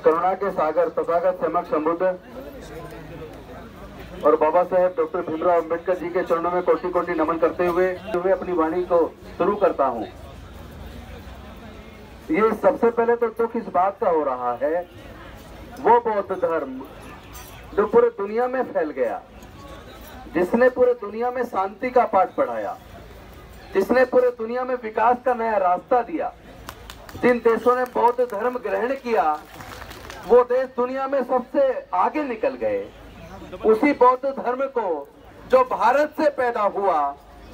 करुणा के सागर तथागत समक्ष समुद्र और बाबा साहेब डॉक्टर भीमराव अंबेडकर जी के चरणों में कोटि कोटि नमन करते हुए अपनी वाणी को शुरू करता हूँ। ये सबसे पहले तो दुख इस बात का हो रहा है, वो बौद्ध धर्म जो पूरे दुनिया में फैल गया, जिसने पूरे दुनिया में शांति का पाठ पढ़ाया, जिसने पूरे दुनिया में विकास का नया रास्ता दिया, जिन देशों ने बौद्ध धर्म ग्रहण किया वो देश दुनिया में सबसे आगे निकल गए। उसी बौद्ध धर्म को जो भारत से पैदा हुआ,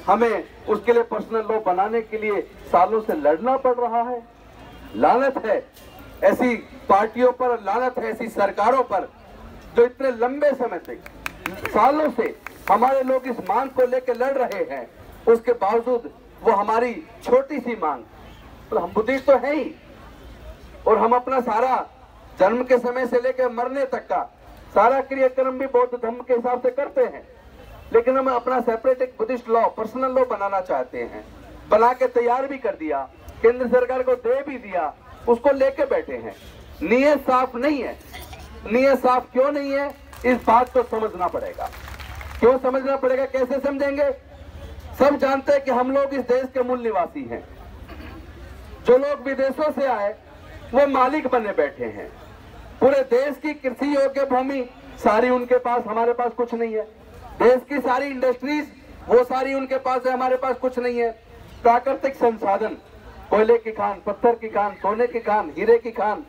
हमें उसके लिए पर्सनल लॉ बनाने के लिए सालों से लड़ना पड़ रहा है। लानत है ऐसी पार्टियों पर, लानत है ऐसी सरकारों पर जो इतने लंबे समय तक सालों से हमारे लोग इस मांग को लेकर लड़ रहे हैं, उसके बावजूद वो हमारी छोटी सी मांग, तो हम बुद्धिस्ट तो है ही और हम अपना सारा जन्म के समय से लेकर मरने तक का सारा क्रियाक्रम भी बौद्ध धर्म के हिसाब से करते हैं, लेकिन हम अपना सेपरेट एक बुद्धिस्ट लॉ, पर्सनल लॉ बनाना चाहते हैं। बना के तैयार भी कर दिया, केंद्र सरकार को दे भी दिया, उसको लेके बैठे हैं। नीयत साफ नहीं है। नीयत साफ क्यों नहीं है, इस बात को समझना पड़ेगा। क्यों समझना पड़ेगा, कैसे समझेंगे? सब जानते हैं कि हम लोग इस देश के मूल निवासी हैं। जो लोग विदेशों से आए वो मालिक बने बैठे हैं। पूरे देश की कृषि योग्य भूमि सारी उनके पास, हमारे पास कुछ नहीं है। देश की सारी इंडस्ट्रीज वो सारी उनके पास है, हमारे पास कुछ नहीं है। प्राकृतिक संसाधन, कोयले की खान, पत्थर की खान, सोने की खान, हीरे की खान,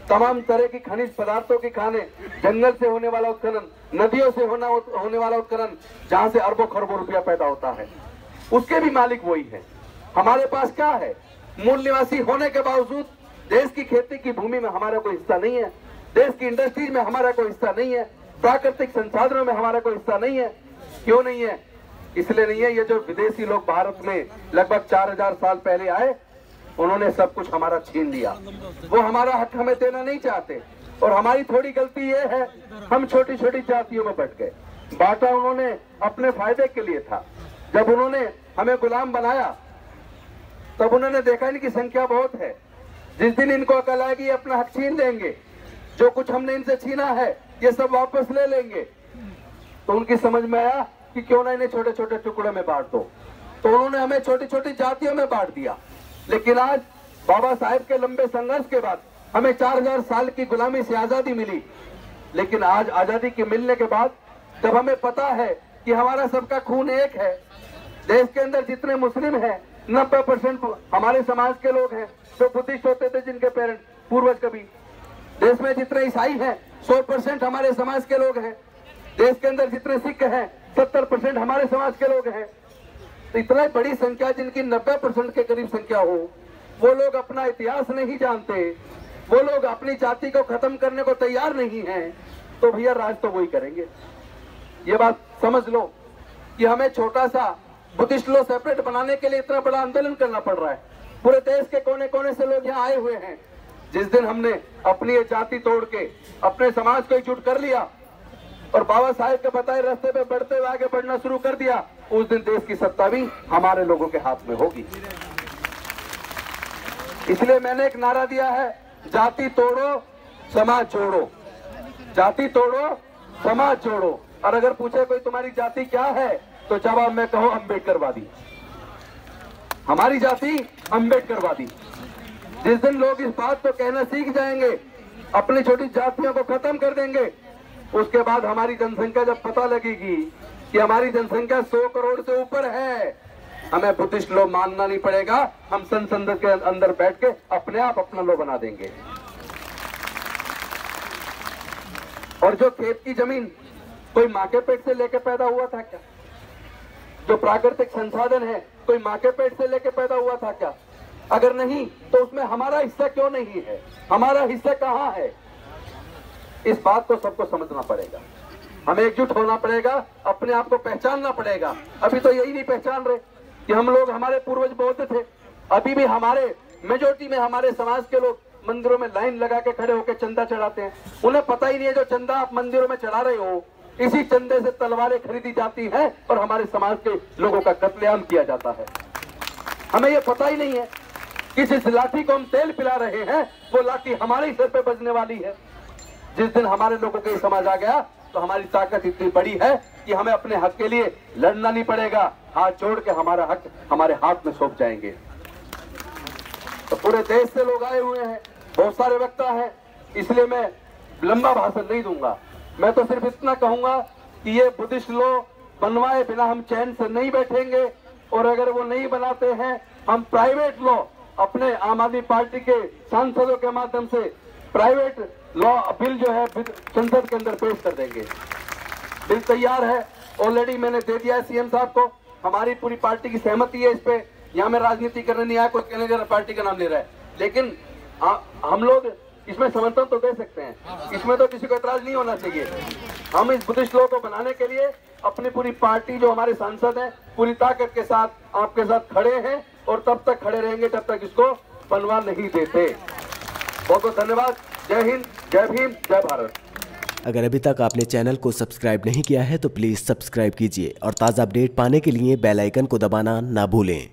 तमाम तरह की खनिज पदार्थों की खाने, जंगल से होने वाला उत्खनन, नदियों से होने वाला उत्खनन, जहां से अरबों खरबों रुपया पैदा होता है, उसके भी मालिक वही है। हमारे पास क्या है? मूल निवासी होने के बावजूद देश की खेती की भूमि में हमारा कोई हिस्सा नहीं है, देश की इंडस्ट्रीज में हमारा कोई हिस्सा नहीं है, प्राकृतिक संसाधनों में हमारा कोई हिस्सा नहीं है। क्यों नहीं है? इसलिए नहीं है, ये जो विदेशी लोग भारत में लगभग 4000 साल पहले आए, उन्होंने सब कुछ हमारा छीन लिया। वो हमारा हक हमें देना नहीं चाहते और हमारी थोड़ी गलती ये है, हम छोटी छोटी जातियों में बट गए। बांटा उन्होंने अपने फायदे के लिए था। जब उन्होंने हमें गुलाम बनाया तब उन्होंने देखा इनकी संख्या बहुत है, जिस दिन इनको अकल आएगी अपना हक छीन लेंगे, जो कुछ हमने इनसे छीना है ये सब वापस ले लेंगे। तो उनकी समझ में आया कि क्यों ना इन्हें छोटे छोटे टुकड़ों में बांट दो, तो उन्होंने हमें छोटी छोटी जातियों में बांट दिया। लेकिन आज बाबा साहेब के लंबे संघर्ष के बाद हमें 4000 साल की गुलामी से आजादी मिली। लेकिन आज आजादी के मिलने के बाद जब हमें पता है कि हमारा सबका खून एक है, देश के अंदर जितने मुस्लिम हैं 90% हमारे समाज के लोग हैं जो बुद्धिस्ट होते थे, जिनके पेरेंट पूर्वज कभी, देश में जितने ईसाई हैं 100% हमारे समाज के लोग हैं, देश के अंदर जितने सिख हैं 70% हमारे समाज के लोग हैं। तो इतना बड़ी संख्या जिनकी 90% के करीब संख्या हो, वो लोग अपना इतिहास नहीं जानते, वो लोग अपनी जाति को खत्म करने को तैयार नहीं हैं, तो भैया राज तो वही करेंगे। ये बात समझ लो कि हमें छोटा सा बुद्धिस्ट लॉ सेपरेट बनाने के लिए इतना बड़ा आंदोलन करना पड़ रहा है। पूरे देश के कोने कोने से लोग यहाँ आए हुए हैं। जिस दिन हमने अपनी ये जाति तोड़ के अपने समाज को एकजुट कर लिया और बाबा साहेब के बताए रास्ते पे बढ़ते हुए आगे बढ़ना शुरू कर दिया, उस दिन देश की सत्ता भी हमारे लोगों के हाथ में होगी। इसलिए मैंने एक नारा दिया है, जाति तोड़ो समाज जोड़ो, जाति तोड़ो समाज जोड़ो। और अगर पूछे कोई तुम्हारी जाति क्या है, तो जवाब मैं कहूं अम्बेडकरवादी। हमारी जाति अम्बेडकरवादी। जिस दिन लोग इस बात को कहना सीख जाएंगे, अपनी छोटी जातियों को खत्म कर देंगे, उसके बाद हमारी जनसंख्या जब पता लगेगी कि हमारी जनसंख्या 100 करोड़ से ऊपर है, हमें बुद्धिस्ट लॉ मानना नहीं पड़ेगा। हम संसद के अंदर बैठ के अपने आप अपना लॉ बना देंगे। और जो खेत की जमीन कोई माँ के पेट से लेके पैदा हुआ था क्या? जो प्राकृतिक संसाधन है कोई माँ के पेट से लेके पैदा हुआ था क्या? अगर नहीं तो उसमें हमारा हिस्सा क्यों नहीं है? हमारा हिस्सा कहाँ है? इस बात को सबको समझना पड़ेगा। हमें एकजुट होना पड़ेगा, अपने आप को पहचानना पड़ेगा। अभी तो यही नहीं पहचान रहे कि हम लोग, हमारे पूर्वज बौद्ध थे। अभी भी हमारे मेजोरिटी में हमारे समाज के लोग मंदिरों में लाइन लगा के खड़े होकर चंदा चढ़ाते हैं। उन्हें पता ही नहीं है जो चंदा आप मंदिरों में चढ़ा रहे हो, इसी चंदे से तलवारें खरीदी जाती हैं और हमारे समाज के लोगों का कत्लेआम किया जाता है। हमें ये पता ही नहीं है कि जिस लाठी को हम तेल पिला रहे हैं वो लाठी हमारे ही सर पे बजने वाली है। जिस दिन हमारे लोगों को ये समझ आ गया तो हमारी ताकत इतनी बड़ी है कि हमें अपने हक के लिए लड़ना नहीं पड़ेगा, हाथ जोड़ के हमारा हक हमारे हाथ में सौंप जाएंगे। तो पूरे देश से लोग आए हुए हैं, बहुत सारे वक्ता हैं, इसलिए मैं लंबा भाषण नहीं दूंगा। मैं तो सिर्फ इतना कहूंगा कि ये बुद्धिस्ट लॉ बनवाए बिना हम चैन से नहीं बैठेंगे, और अगर वो नहीं बनाते हैं हम प्राइवेट लॉ अपने आम आदमी पार्टी के सांसदों के माध्यम से प्राइवेट लॉ बिल जो है संसद के अंदर पेश कर देंगे। बिल तैयार है, ऑलरेडी मैंने दे दिया है सीएम साहब को, हमारी पूरी पार्टी की सहमति है इस पे। यहाँ में राजनीति करने नहीं आया, कोई कहने दे रहा पार्टी का नाम ले रहा है, लेकिन हम लोग इसमें समर्थन तो दे सकते हैं, इसमें तो किसी को एतराज नहीं होना चाहिए। हम इस बुद्धिस्ट लॉ को बनाने के लिए अपनी पूरी पार्टी जो हमारे सांसद हैं पूरी ताकत के साथ आपके साथ खड़े हैं, और तब तक खड़े रहेंगे जब तक इसको बनवा नहीं देते। बहुत बहुत धन्यवाद। जय हिंद, जय भीम, जय भारत। अगर अभी तक आपने चैनल को सब्सक्राइब नहीं किया है तो प्लीज़ सब्सक्राइब कीजिए और ताज़ा अपडेट पाने के लिए बेल आइकन को दबाना ना भूलें।